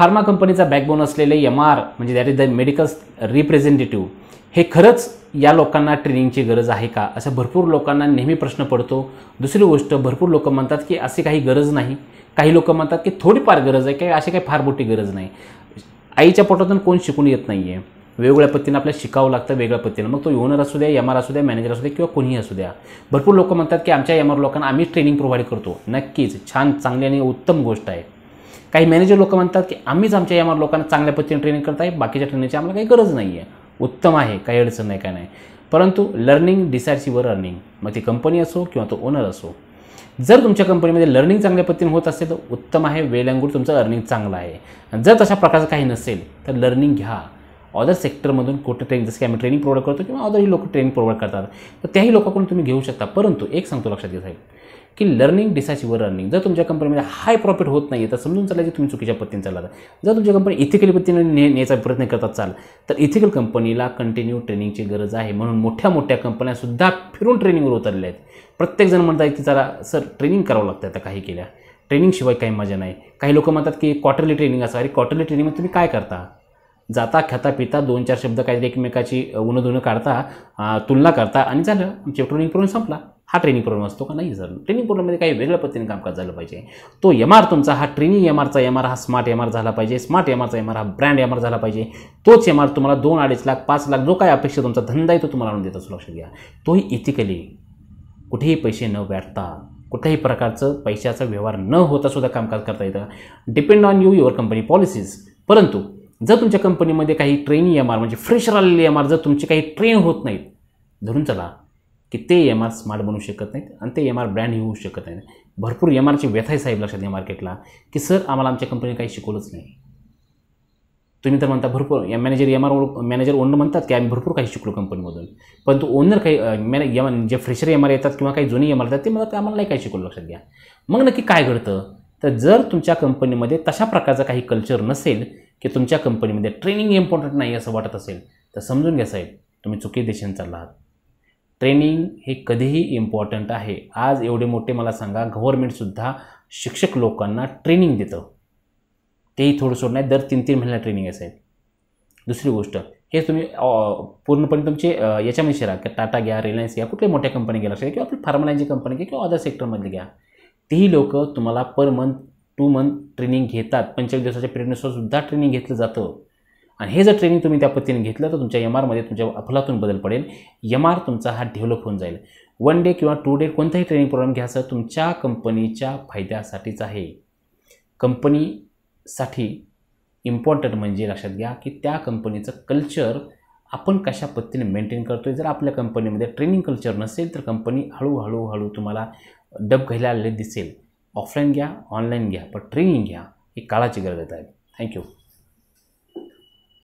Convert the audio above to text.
Pharma कंपनीचा backbone असलेले MR म्हणजे that is the medical representative, हे खरंच या लोकांना ट्रेनिंगची गरज आहे का, असं भरपूर लोकांना नेहमी प्रश्न पडतो. दुसरी गोष्ट, भरपूर लोक म्हणतात की अशी काही गरज नाही. काही लोक म्हणतात की थोडीफार गरज आहे, काही अशी काही फार मोठी गरज नाही. आईच्या पोटातून कोण शिकून येत नाही आहे. वेगवेगळ्या पद्धतीनं आपल्याला शिकावं लागतं, वेगळ्या पद्धतीनं. मग तो ओनर असू द्या, MR असू द्या, मॅनेजर असू द्या किंवा कोणीही असू द्या. भरपूर लोक म्हणतात की आमच्या MR लोकांना आम्ही ट्रेनिंग प्रोव्हाइड करतो. नक्कीच छान, चांगली आणि उत्तम गोष्ट आहे. काही मॅनेजर लोक म्हणतात की आम्हीच आमच्या MR लोकांना चांगल्या पद्धतीने ट्रेनिंग करत आहे, बाकीच्या ट्रेनिंगची आम्हाला काही गरज नाही आहे. उत्तम आहे, काही अडचण नाही, काय नाही. परंतु लर्निंग डिसाइड्स युअर अर्निंग. मग ती कंपनी असो किंवा तो ओनर असो, जर तुमच्या कंपनीमध्ये लर्निंग चांगल्या पद्धतीने होत असेल तर उत्तम आहे, वेल अँड गुड, तुमचं अर्निंग चांगलं आहे. आणि जर तशा प्रकारचं काही नसेल तर लर्निंग घ्या. अदर सेक्टरमधून कुठे ट्रेनिंग, जसं की आम्ही ट्रेनिंग प्रोव्हाइड करतो किंवा अदरही लोक ट्रेनिंग प्रोव्हाइड करतात, तर त्याही लोकांकडून तुम्ही घेऊ शकता. परंतु एक सांगतो लक्षात घ्या साहेब, की लर्निंग डिसाइड्स युअर अर्निंग. जर तुमच्या कंपनीमध्ये हाय प्रॉफिट होत नाही आहे तर समजून चालायची तुम्ही चुकीच्या पद्धतीने चालला. जर तुमच्या कंपनी इथिकल पद्धतीने नेण्याचा प्रयत्न करतात चाल, तर इथिकल कंपनीला कंटिन्यू ट्रेनिंगची गरज आहे. म्हणून मोठ्या मोठ्या कंपन्यासुद्धा फिरून ट्रेनिंगवर उतरल्या आहेत. प्रत्येकजण म्हणतात की जरा सर ट्रेनिंग करावं लागतं. आता काही केल्या ट्रेनिंगशिवाय काही मजा नाही. काही लोक म्हणतात की क्वार्टरली ट्रेनिंग असं. अरे क्वार्टरली ट्रेनिंगमध्ये तुम्ही काय करता? जाता, खाता, पिता, 2-4 शब्द काहीतरी एकमेकाची उणं काढता, तुलना करता आणि झालं, आमचे ट्रेनिंग प्रोग्राम संपला. हा ट्रेनिंग प्रोग्राम असतो का? नाही सर. ट्रेनिंग प्रोग्राममध्ये काही वेगळ्या पद्धतीने कामकाज झालं पाहिजे. तो MR तुमचा, हा ट्रेनिंग MRचा MR हा स्मार्ट MR झाला पाहिजे. स्मार्ट MRचा MR हा ब्रँड MR झाला पाहिजे. तोच MR तुम्हाला 2-2.5 लाख 5 लाख जो काय अपेक्षा तुमचा धंदा आहे तो तुम्हाला आणून देत असो. लक्षात घ्या, तोही इथिकली, कुठेही पैसे न व्याटता, कुठल्याही प्रकारचं पैशाचा व्यवहार न होता सुद्धा कामकाज करता येतं. Depend on your company policies. परंतु जर तुमच्या कंपनीमध्ये काही ट्रेनिंग MR म्हणजे फ्रेशर आलेले MR जर तुमचे काही ट्रेन होत नाहीत, धरून चला की ते MR स्मार्ट बनवू शकत नाहीत आणि ते MR ब्रँड होऊ शकत नाहीत. भरपूर MRची व्यथा आहे साहेब लक्षात घ्या मार्केटला, की सर आम्हाला आमच्या कंपनीने काही शिकवलंच नाही. तुम्ही तर म्हणता भरपूर मॅनेजर ओनर म्हणतात की आम्ही भरपूर काही शिकलो कंपनीमधून, परंतु ओनर काही जे फ्रेशर MR येतात किंवा काही जुनी MR येतात ते म्हणतात आम्हाला नाही काही शिकवलं. लक्षात घ्या. मग नक्की काय घडतं? तर जर तुमच्या कंपनीमध्ये तशा प्रकारचं काही कल्चर नसेल की तुमच्या कंपनीमध्ये ट्रेनिंग इम्पॉर्टंट नाही असं वाटत असेल, तर समजून घ्या साहेब तुम्ही चुकी दिशेने चालला आहात. ट्रेनिंग हे कधीही इम्पॉर्टंट आहे. आज एवढे मोठे मला सांगा, गव्हर्नमेंटसुद्धा शिक्षक लोकांना ट्रेनिंग देतं. तेही थोडं सोड नाही, दर 3-3 महिन्याला ट्रेनिंग आहे साहेब. दुसरी गोष्ट, हे तुम्ही पूर्णपणे तुमचे याच्यामध्ये शिरा, की टाटा घ्या, रिलायन्स घ्या, कुठल्याही मोठ्या कंपनी घ्या लक्षात, किंवा आपली फार्मालाईनची कंपनी घ्या किंवा अदर सेक्टरमधली घ्या, तेही लोक तुम्हाला पर मंथ 2 मंथ ट्रेनिंग घेतात. 45 दिवसाच्या पिरियडनुसार सुद्धा ट्रेनिंग घेतलं जातं. आणि हे जर ट्रेनिंग तुम्ही त्या पद्धतीने घेतलं तर तुमच्या MRमध्ये तुमच्या अफलातून बदल पडेल. MR तुमचा हा डेव्हलप होऊन जाईल. 1 डे किंवा 2 डे कोणताही ट्रेनिंग प्रोग्राम घ्यायचं तुमच्या कंपनीच्या फायद्यासाठीच आहे. कंपनीसाठी इम्पॉर्टंट म्हणजे लक्षात घ्या की त्या कंपनीचं कल्चर आपण कशा पद्धतीने मेंटेन करतोय. जर आपल्या कंपनीमध्ये ट्रेनिंग कल्चर नसेल तर कंपनी हळूहळू तुम्हाला डब घ्यायला आलेली दिसेल. ऑफलाईन घ्या, ऑनलाईन घ्या, पण ट्रेनिंग घ्या, ही काळाची गरज आहे. थँक्यू.